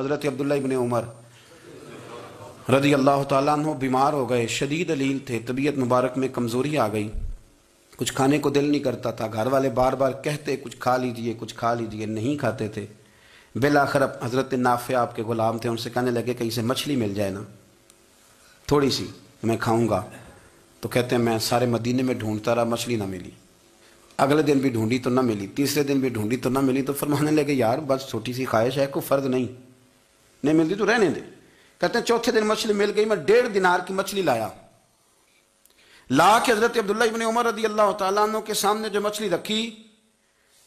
حضرت عبداللہ ابن عمر رضی اللہ تعالیٰ عنہ بیمار ہو گئے، شدید علیل تھے، طبیعت مبارک میں کمزوری آ گئی، کچھ کھانے کو دل نہیں کرتا تھا، گھر والے بار بار کہتے کچھ کھا لیجئے کچھ کھا لیجئے، نہیں کھاتے تھے۔ بالآخر حضرت نافع آپ کے غلام تھے، ان سے کہنے لگے کہیں سے مچھلی مل جائے نا تھوڑی سی، میں کھاؤں گا۔ تو کہتے ہیں میں سارے مدینے میں ڈھونڈتا رہا، مچھلی نہ ملی، اگلے دن بھی ڈھونڈی تو نہ ملی، تیسرے دن بھی ڈھونڈی تو نہ ملی، تو فرمانے لگے یار بس چھوٹی سی خواہش ہے، کوئی فرض نہیں ملتی تو رہنے دے۔ کہتے ہیں چوتھے دن مچھلی مل گئی، میں 1.5 دینار کی مچھلی لا کے حضرت عبداللہ ابن عمر رضی اللہ تعالیٰ عنہ کے سامنے جو مچھلی رکھی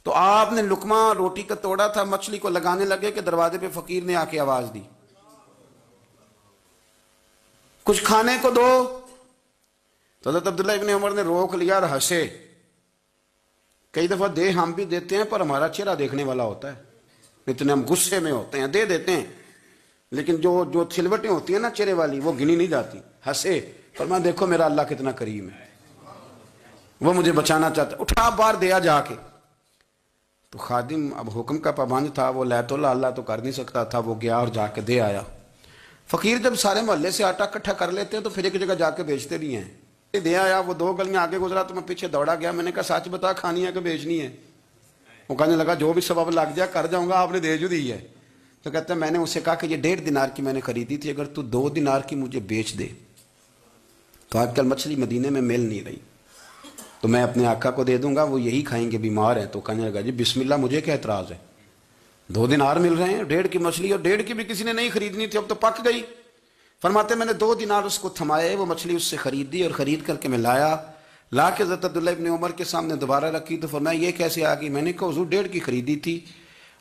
تو آپ نے لقمہ روٹی کا توڑا تھا، مچھلی کو لگانے لگے کہ دروازے پہ فقیر نے آ کے آواز دی کچھ کھانے کو دو۔ تو حضرت عبداللہ ابن عمر نے روک لیا اور ہنسے۔ کئی دفعہ دے ہم بھی دیتے ہیں پر ہمارا چہرہ دیکھنے والا ہوتا ہے، اتنے ہم غصے میں ہوتے ہیں، دے دیتے ہیں، لیکن جو تھلوٹیں ہوتی ہیں نا چہرے والی وہ گنی نہیں جاتی۔ ہنسے، فرمایا دیکھو میرا اللہ کتنا کریم ہے، وہ مجھے بچانا چاہتا ہے، اٹھا بار دیا جا کے۔ تو خادم اب حکم کا پابند تھا، وہ لیت اللہ تو کر نہیں سکتا تھا، وہ گیا اور جا کے دے آیا۔ فقیر جب سارے محلے سے آٹا اکٹھا کر لیتے ہیں تو پھر ایک جگہ جا کے بیچتے بھی ہیں۔ دے آیا، وہ 2 گلیاں آگے گزرا تو میں پیچھے دوڑا گیا، میں نے کہا سچ بتا کھانی ہے کہ بیچنی ہے؟ وہ کہنے لگا جو بھی سبب لگ جائے کر جاؤں گا، آپ نے دے جو دی ہے۔ تو کہتا ہے میں نے اسے کہا کہ یہ 1.5 دینار کی میں نے خریدی تھی، اگر تو 2 دینار کی مجھے بیچ دے تو آج کل مچھلی مدینے میں مل نہیں رہی تو میں اپنے آقا کو دے دوں گا، وہ یہی کھائیں گے، بیمار ہیں۔ تو کہنے لگا جی بسم اللہ، مجھے کیا اعتراض ہے، 2 دینار مل رہے ہیں، 1.5 کی مچھلی، اور 1.5 کی بھی کسی نے نہیں خریدنی تھی، اب تو پک گئی۔ فرماتے میں نے 2 دینار اس کو تھمائے، وہ مچھلی اس سے خریدی اور خرید کر کے میں لا کے حضرت عبداللہ ابن عمر کے سامنے دوبارہ رکھی۔ تو فرمایا یہ کیسے آ گئی؟ میں نے کہا حضور 1.5 کی خریدی تھی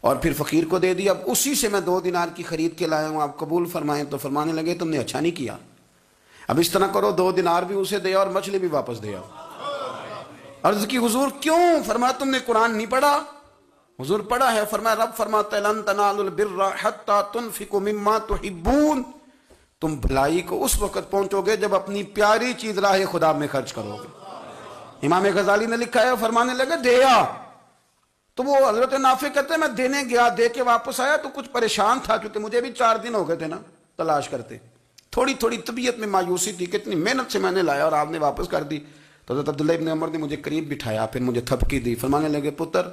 اور پھر فقیر کو دے دی، اب اسی سے میں 2 دینار کی خرید کے لایا ہوں، آپ قبول فرمائیں۔ تو فرمانے لگے تم نے اچھا نہیں کیا، اب اس طرح کرو 2 دینار بھی اسے دیا اور مچھلی بھی واپس دیا۔ عرض کی حضور کیوں؟ فرمایا تم نے قرآن نہیں پڑھا؟ حضور پڑھا ہے۔ فرمایا رب فرماتا ہے لن تنالوا البر حتى تنفقوا مما تحبون، تم بھلائی کو اس وقت پہنچو گے جب اپنی پیاری چیز راہ خدا میں خرچ کرو گے۔ امام غزالی نے لکھا ہے، فرمانے لگے دیا تو وہ حضرت نافع کہتے ہیں میں دینے گیا، دے کے واپس آیا تو کچھ پریشان تھا کیونکہ مجھے بھی 4 دن ہو گئے تھے نا تلاش کرتے، تھوڑی طبیعت میں مایوسی تھی، کتنی محنت سے میں نے لایا اور آپ نے واپس کر دی۔ تو حضرت عبداللہ ابن عمر نے مجھے قریب بٹھایا، پھر مجھے تھپکی دی، فرمانے لگے پتر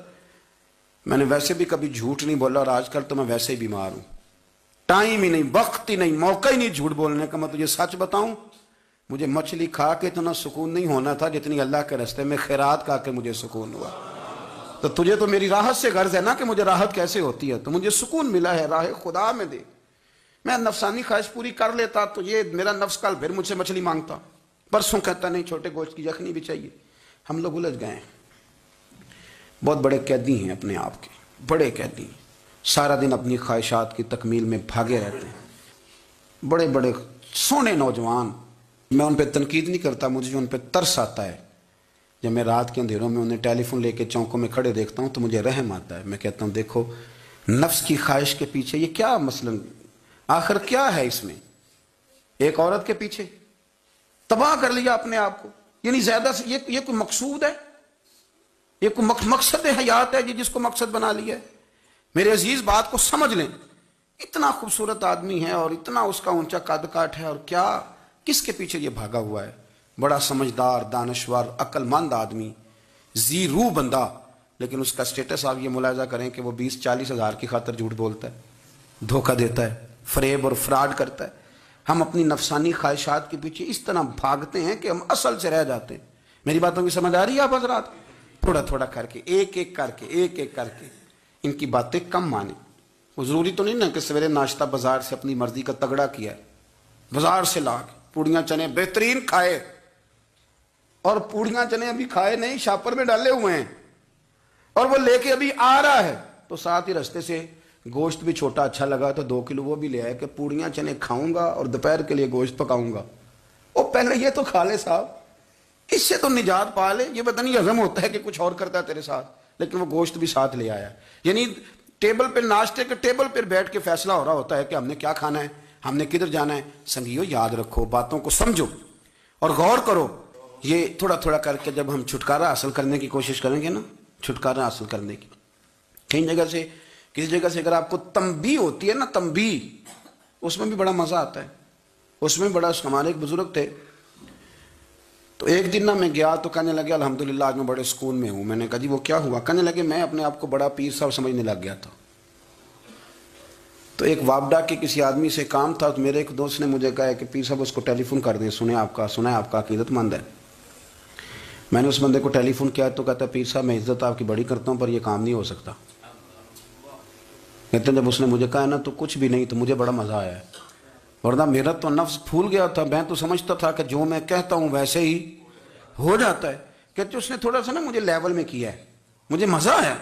میں نے ویسے بھی کبھی جھوٹ نہیں بولا اور آج کل تو میں ویسے ہی بیمار ہوں، ٹائم ہی نہیں، وقت ہی نہیں، موقع ہی نہیں جھوٹ بولنے کا، میں تجھے سچ بتاؤں مجھے مچھلی کھا کے اتنا سکون نہیں ہونا تھا جتنی اللہ کے راستے میں خیرات کھا کے مجھے سکون ہوا۔ تو تجھے تو میری راحت سے غرض ہے نا کہ مجھے راحت کیسے ہوتی ہے، تو مجھے سکون ملا ہے راہ خدا میں دے، میں نفسانی خواہش پوری کر لیتا تو یہ میرا نفس کل پھر مجھ سے مچھلی مانگتا، پرسوں کہتا نہیں چھوٹے گوشت کی یخنی بھی چاہیے۔ ہم لوگ الجھ گئے ہیں، بہت بڑے قیدی ہیں اپنے آپ کے، بڑے قیدی ہیں، سارا دن اپنی خواہشات کی تکمیل میں بھاگے رہتے ہیں، بڑے بڑے سونے نوجوان، میں ان پہ تنقید نہیں کرتا، مجھے ان پہ ترس آتا ہے۔ جب میں رات کے اندھیروں میں انہیں ٹیلی فون لے کے چوکوں میں کھڑے دیکھتا ہوں تو مجھے رحم آتا ہے، میں کہتا ہوں دیکھو نفس کی خواہش کے پیچھے یہ کیا مثلا آخر کیا ہے اس میں، ایک عورت کے پیچھے تباہ کر لیا اپنے آپ کو، یعنی زیادہ سے یہ کوئی مقصود ہے، یہ کوئی مقصد حیات ہے جس کو مقصد بنا لیا ہے؟ میرے عزیز بات کو سمجھ لیں، اتنا خوبصورت آدمی ہے اور اتنا اس کا اونچا قد کاٹ ہے، اور کیا کس کے پیچھے یہ بھاگا ہوا ہے؟ بڑا سمجھدار، دانشور، عقل مند آدمی، ذی روح بندہ، لیکن اس کا سٹیٹس آپ یہ ملاحظہ کریں کہ وہ 20-40 ہزار کی خاطر جھوٹ بولتا ہے، دھوکہ دیتا ہے، فریب اور فراڈ کرتا ہے۔ ہم اپنی نفسانی خواہشات کے پیچھے اس طرح بھاگتے ہیں کہ ہم اصل سے رہ جاتے ہیں۔ میری باتوں کی سمجھ آ رہی ہے آپ حضرات؟ تھوڑا تھوڑا کر کے، ایک ایک کر کے ان کی باتیں کم مانیں۔ وہ ضروری تو نہیں نا کہ سویرے ناشتہ بازار سے اپنی مرضی کا تگڑا کیا ہے، بازار سے لا کے پوڑیاں چنے بہترین کھائے، اور پوڑیاں چنے ابھی کھائے نہیں، شاپر میں ڈالے ہوئے ہیں، اور وہ لے کے ابھی آ رہا ہے تو ساتھ ہی رستے سے گوشت بھی چھوٹا اچھا لگا تو 2 کلو وہ بھی لے آئے کہ پوڑیاں چنے کھاؤں گا اور دوپہر کے لیے گوشت پکاؤں گا۔ وہ پہلے یہ تو کھا لے صاحب، اس سے تو نجات پا لے، یہ پتہ نہیں ہضم ہوتا ہے کہ کچھ اور کرتا ہے تیرے ساتھ، لیکن وہ گوشت بھی ساتھ لے آیا۔ یعنی ٹیبل پہ، ناشتے کے ٹیبل پہ بیٹھ کے فیصلہ ہو رہا ہوتا ہے کہ ہم نے کیا کھانا ہے، ہم نے کدھر جانا ہے۔ سنگیو یاد رکھو، باتوں کو سمجھو اور غور کرو۔ یہ تھوڑا تھوڑا کر کے جب ہم چھٹکارا حاصل کرنے کی کوشش کریں گے نا، چھٹکارا حاصل کرنے کی، کئی جگہ سے کسی جگہ سے اگر آپ کو تنبیہ ہوتی ہے نا، تنبیہ، اس میں بھی بڑا مزہ آتا ہے، اس میں بڑا. ہمارے ایک بزرگ تھے، تو ایک دن نا میں گیا تو کہنے لگے الحمدللہ آج میں بڑے سکون میں ہوں. میں نے کہا جی وہ کیا ہوا؟ کہنے لگے میں اپنے آپ کو بڑا پیر صاحب سمجھنے لگ گیا تھا. تو ایک وابڈا کے کسی آدمی سے کام تھا، تو میرے ایک دوست نے مجھے کہا کہ پیر صاحب اس کو ٹیلی فون کر دیں، سنا ہے آپ کا عقیدت مند ہے. میں نے اس بندے کو ٹیلی فون کیا تو کہتا پیر صاحب میں عزت آپ کی بڑی کرتا ہوں پر یہ کام نہیں ہو سکتا. کہتے ہیں جب اس نے مجھے کہا نا تو کچھ بھی نہیں، تو مجھے بڑا مزہ آیا ہے، ورنہ میرا تو نفس پھول گیا تھا. میں تو سمجھتا تھا کہ جو میں کہتا ہوں ویسے ہی ہو جاتا ہے. کہتے اس نے تھوڑا سا نا مجھے لیول میں کیا ہے، مجھے مزہ آیا.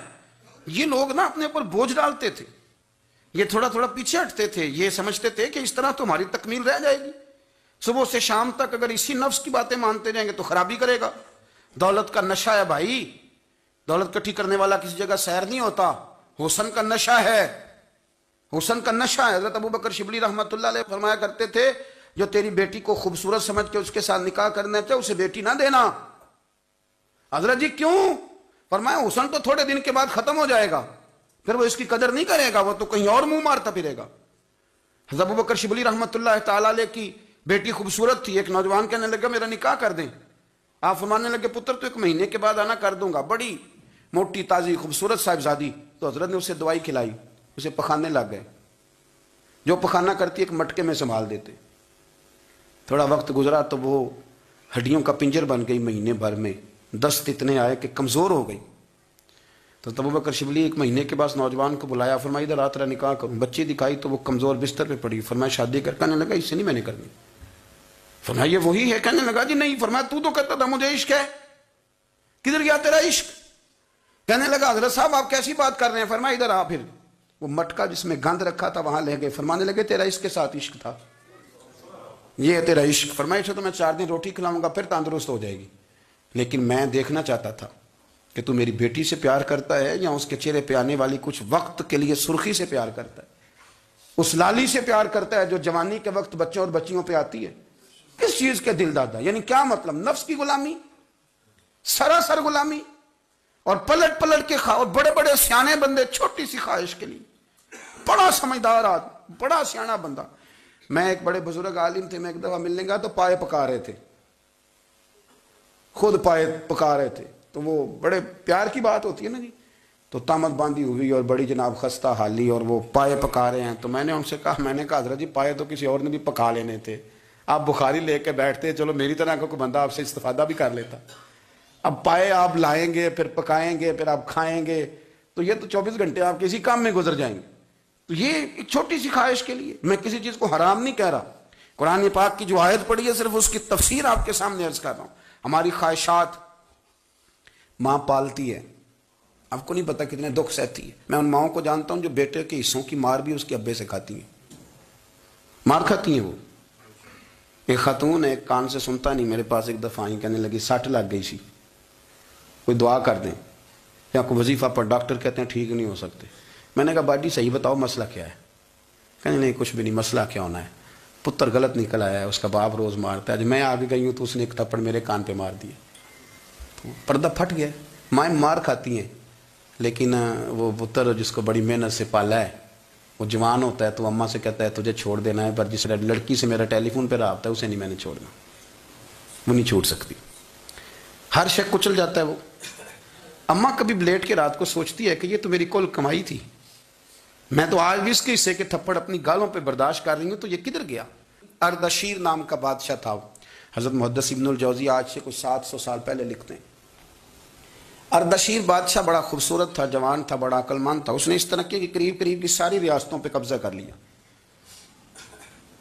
یہ لوگ نا اپنے اوپر بوجھ ڈالتے تھے، یہ تھوڑا تھوڑا پیچھے ہٹتے تھے، یہ سمجھتے تھے کہ اس طرح تو ہماری تکمیل رہ جائے گی. صبح سے شام تک اگر اسی نفس کی باتیں مانتے جائیں گے تو خرابی کرے گا. دولت کا نشہ ہے بھائی، دولت کٹھی کرنے والا کسی جگہ سیر نہیں ہوتا. حسن کا نشہ ہے، حسن کا نشہ ہے. حضرت ابو بکر شبلی رحمۃ اللہ علیہ فرمایا کرتے تھے جو تیری بیٹی کو خوبصورت سمجھ کے اس کے ساتھ نکاح کرنا چاہے اسے بیٹی نہ دینا. حضرت جی کیوں؟ فرمایا حسن تو تھوڑے دن کے بعد ختم ہو جائے گا، پھر وہ اس کی قدر نہیں کرے گا، وہ تو کہیں اور منہ مارتا پھرے گا. حضرت ابو بکر شبلی رحمۃ اللہ تعالی علیہ کی بیٹی خوبصورت تھی. ایک نوجوان کہنے لگا میرا نکاح کر دیں. آپ فرمانے لگے پتر تو 1 مہینے کے بعد آنا، کر دوں گا. بڑی موٹی تازی خوبصورت صاحبزادی. تو حضرت نے اسے دوائی کھلائی، اسے پخانے لگ گئے. جو پخانہ کرتی ایک مٹکے میں سنبھال دیتے. تھوڑا وقت گزرا تو وہ ہڈیوں کا پنجر بن گئی. مہینے بھر میں دست اتنے آئے کہ کمزور ہو گئی. تو ابو بکر شبلی 1 مہینے کے بعد نوجوان کو بلایا، فرمایا ادھر آ تیرا نکاح کروں. بچی دکھائی تو وہ کمزور بستر پہ پڑی. فرمایا شادی کر. کہنے لگا اس سے نہیں میں نے کرنی. فرمایا یہ وہی ہے؟ کہنے لگا جی نہیں. فرمایا تو کہتا تھا مجھے عشق ہے، کدھر گیا تیرا عشق؟ کہنے لگا حضرت صاحب آپ کیسی بات کر رہے ہیں؟ فرمایا ادھر آ. پھر وہ مٹکا جس میں گند رکھا تھا وہاں لے گئے. فرمانے لگے تیرا اس کے ساتھ عشق تھا، یہ ہے تیرا عشق. فرمایا تو میں 4 دن روٹی کھلاؤں گا پھر تندرست ہو جائے گی. لیکن میں دیکھنا چاہتا تھا کہ تو میری بیٹی سے پیار کرتا ہے یا اس کے چہرے پہ آنے والی کچھ وقت کے لیے سرخی سے پیار کرتا ہے، اس لالی سے پیار کرتا ہے جو جوانی کے وقت بچوں اور بچیوں پہ آتی ہے. کس چیز کے دل دادا؟ یعنی کیا مطلب؟ نفس کی غلامی، سراسر غلامی. اور پلٹ پلٹ کے اور بڑے بڑے سیانے بندے چھوٹی سی خواہش کے لیے. بڑا سمجھدار آدمی، بڑا سیانا بندہ. میں ایک بڑے بزرگ عالم تھے، میں ایک دفعہ ملنے گیا تو پائے پکا رہے تھے، خود پائے پکا رہے تھے. تو وہ بڑے پیار کی بات ہوتی ہے نا جی. تو تامت باندھی ہوئی اور بڑی جناب خستہ حالی اور وہ پائے پکا رہے ہیں. تو میں نے ان سے کہا، میں نے کہا حضرت جی پائے تو کسی اور نے بھی پکا لینے تھے، آپ بخاری لے کے بیٹھتے، چلو میری طرح کا کوئی بندہ آپ سے استفادہ بھی کر لیتا. اب پائے آپ لائیں گے، پھر پکائیں گے، پھر آپ کھائیں گے، تو یہ تو 24 گھنٹے آپ کسی کام میں گزر جائیں گے. تو یہ ایک چھوٹی سی خواہش کے لیے. میں کسی چیز کو حرام نہیں کہہ رہا، قرآن پاک کی جو آیت پڑھی ہے صرف اس کی تفسیر آپ کے سامنے عرض کر رہا ہوں. ہماری خواہشات ماں پالتی ہے، آپ کو نہیں پتا کتنے دکھ سہتی ہے. میں ان ماؤں کو جانتا ہوں جو بیٹے کے حصوں کی مار بھی اس کے ابے سے کھاتی ہیں، مار کھاتی ہیں. وہ ایک خاتون ہے، ایک کان سے سنتا نہیں، میرے پاس ایک دفعہ آئی، کہنے لگی 60 لگ گئی سی، کوئی دعا کر دیں یا کوئی وظیفہ پر. ڈاکٹر کہتے ہیں ٹھیک نہیں ہو سکتے. میں نے کہا باجی صحیح بتاؤ مسئلہ کیا ہے؟ کہنے نہیں کچھ بھی نہیں، مسئلہ کیا ہونا ہے، پتر غلط نکل آیا ہے، اس کا باپ روز مارتا ہے. میں آگے گئی ہوں تو اس نے ایک تھپڑ میرے کان پہ مار دیا، تو پردہ پھٹ گیا. مائیں مار کھاتی ہیں، لیکن وہ پتر جس کو بڑی محنت سے پالا ہے وہ جوان ہوتا ہے تو اماں سے کہتا ہے تجھے چھوڑ دینا ہے، پر جس لڑکی سے میرا ٹیلی فون پہ رابطہ ہے اسے نہیں میں نے چھوڑنا، وہ نہیں چھوڑ سکتی. ہر شے کچل جاتا ہے. وہ اماں کبھی لیٹ کے رات کو سوچتی ہے کہ یہ تو میری کل کمائی تھی، میں تو آج بھی اس کے حصے کے تھپڑ اپنی گالوں پہ برداشت کر رہی ہوں، تو یہ کدھر گیا؟ اردشیر نام کا بادشاہ تھا. حضرت محدث ابن الجوزی آج سے کچھ 700 سال پہلے لکھتے ہیں. اردشیر بادشاہ بڑا خوبصورت تھا، جوان تھا، بڑا عقل مند تھا. اس نے اس ترقی کی قریب کی ساری ریاستوں پہ قبضہ کر لیا.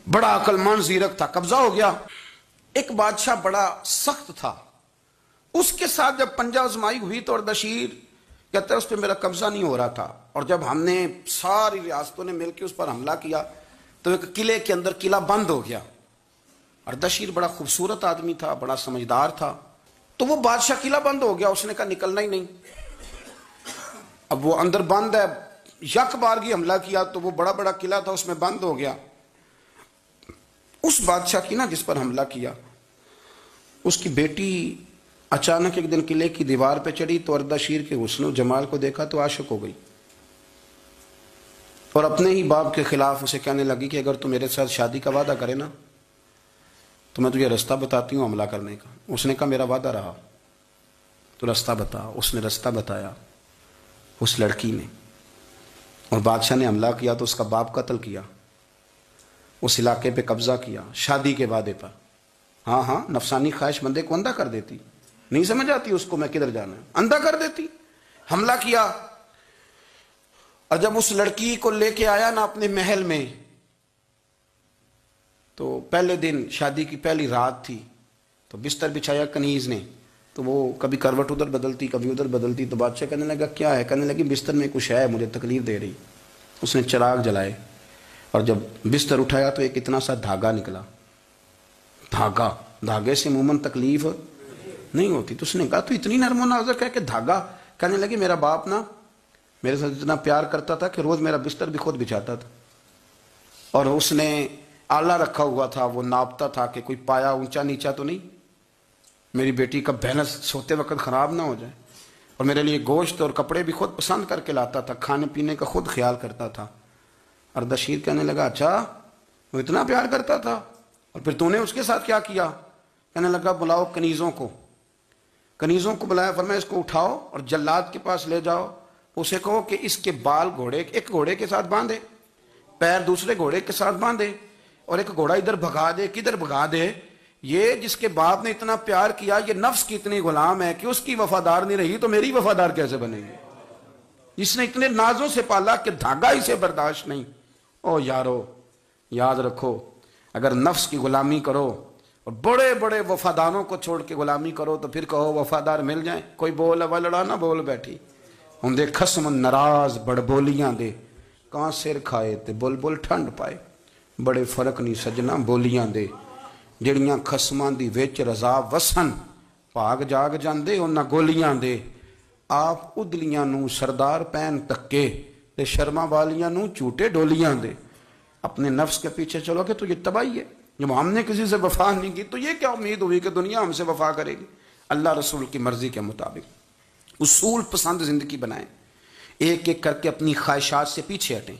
بڑا عقل مند زیرک تھا، قبضہ ہو گیا. ایک بادشاہ بڑا سخت تھا، اس کے ساتھ جب پنجہ آزمائی ہوئی تو اردشیر کہتا ہے اس پہ میرا قبضہ نہیں ہو رہا تھا، اور جب ہم نے ساری ریاستوں نے مل کے اس پر حملہ کیا تو ایک قلعے کے اندر قلعہ بند ہو گیا. اردشیر بڑا خوبصورت آدمی تھا، بڑا سمجھدار تھا. تو وہ بادشاہ قلعہ بند ہو گیا، اس نے کہا نکلنا ہی نہیں. اب وہ اندر بند ہے، یک بارگی حملہ کیا تو وہ بڑا بڑا قلعہ تھا اس میں بند ہو گیا. اس بادشاہ کی نا جس پر حملہ کیا، اس کی بیٹی اچانک ایک دن قلعے کی دیوار پہ چڑھی تو اردشیر کے حسن و جمال کو دیکھا تو عاشق ہو گئی. اور اپنے ہی باپ کے خلاف اسے کہنے لگی کہ اگر تو میرے ساتھ شادی کا وعدہ کرے نا تو میں تجھے رستہ بتاتی ہوں حملہ کرنے کا۔ اس نے کہا میرا وعدہ رہا، تو رستہ بتا۔ اس نے رستہ بتایا اس لڑکی نے، اور بادشاہ نے حملہ کیا تو اس کا باپ قتل کیا، اس علاقے پہ قبضہ کیا شادی کے وعدے پر۔ ہاں ہاں، نفسانی خواہش بندے کو اندھا کر دیتی، نہیں سمجھ آتی اس کو میں کدھر جانا ہے، اندھا کر دیتی۔ حملہ کیا، اور جب اس لڑکی کو لے کے آیا نا اپنے محل میں، تو پہلے دن شادی کی پہلی رات تھی، تو بستر بچھایا کنیز نے، تو وہ کبھی کروٹ ادھر بدلتی کبھی ادھر بدلتی، تو بادشاہ کہنے لگا کیا ہے؟ کہنے لگی بستر میں کچھ ہے، مجھے تکلیف دے رہی۔ اس نے چراغ جلائے اور جب بستر اٹھایا تو ایک اتنا سا دھاگا نکلا۔ دھاگے سے عموماً تکلیف نہیں ہوتی، تو اس نے کہا تو اتنی نرم و نازک ہے کہ دھاگا؟ کہنے لگی میرا باپ نا میرے ساتھ اتنا پیار کرتا تھا کہ روز میرا بستر بھی خود بچھاتا تھا، اور اس نے آلہ رکھا ہوا تھا، وہ ناپتا تھا کہ کوئی پایا اونچا نیچا تو نہیں، میری بیٹی کا بیلنس سوتے وقت خراب نہ ہو جائے، اور میرے لیے گوشت اور کپڑے بھی خود پسند کر کے لاتا تھا، کھانے پینے کا خود خیال کرتا تھا۔ اردشیر کہنے لگا اچھا وہ اتنا پیار کرتا تھا، اور پھر تو نے اس کے ساتھ کیا کیا؟ کہنے لگا بلاؤ کنیزوں کو بلایا، فرمایا اس کو اٹھاؤ اور جلاد کے پاس لے جاؤ، اسے کہو کہ اس کے بال ایک گھوڑے کے ساتھ باندھے، پیر دوسرے گھوڑے کے ساتھ باندھے، اور ایک گھوڑا ادھر بھگا دے کدھر بھگا دے۔ یہ جس کے باپ نے اتنا پیار کیا، یہ نفس کی اتنی غلام ہے کہ اس کی وفادار نہیں رہی تو میری وفادار کیسے بنے گی؟ اس نے اتنے نازوں سے پالا کہ دھاگا اسے برداشت نہیں۔ او یارو، یاد رکھو، اگر نفس کی غلامی کرو اور بڑے بڑے وفاداروں کو چھوڑ کے غلامی کرو تو پھر کہو وفادار مل جائیں، کوئی بول اب لڑا نہ بول بیٹھی ہوں دے خسم ناراض بڑ بولیاں دے، کہاں سر کھائے تے بول بول ٹھنڈ پائے، بڑے فرق نہیں سجنا بولیاں دے، جڑیاں خسماں دی وچ رضا وسن، بھاگ جاگ جاندے انہاں گولیاں دے، آپ ادلیاں نو سردار پین تکے تے شرما والیاں نو چوٹے ڈولیاں دے۔ اپنے نفس کے پیچھے چلو کہ تو یہ تباہی ہے، جب ہم نے کسی سے وفا نہیں کی تو یہ کیا امید ہوئی کہ دنیا ہم سے وفا کرے گی؟ اللہ رسول کی مرضی کے مطابق اصول پسند زندگی بنائیں، ایک ایک کر کے اپنی خواہشات سے پیچھے ہٹیں،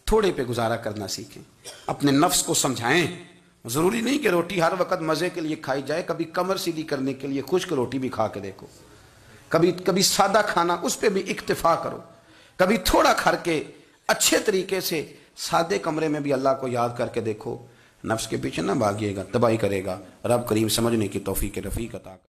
تھوڑے پہ گزارا کرنا سیکھیں، اپنے نفس کو سمجھائیں۔ ضروری نہیں کہ روٹی ہر وقت مزے کے لیے کھائی جائے، کبھی کمر سیدھی کرنے کے لیے خشک روٹی بھی کھا کے دیکھو، کبھی سادہ کھانا اس پہ بھی اکتفا کرو، کبھی تھوڑا کھا کے اچھے طریقے سے سادے کمرے میں بھی اللہ کو یاد کر کے دیکھو۔ نفس کے پیچھے نہ بھاگیے گا، تباہی کرے گا۔ رب کریم سمجھنے کی توفیق رفیق عطا کرے۔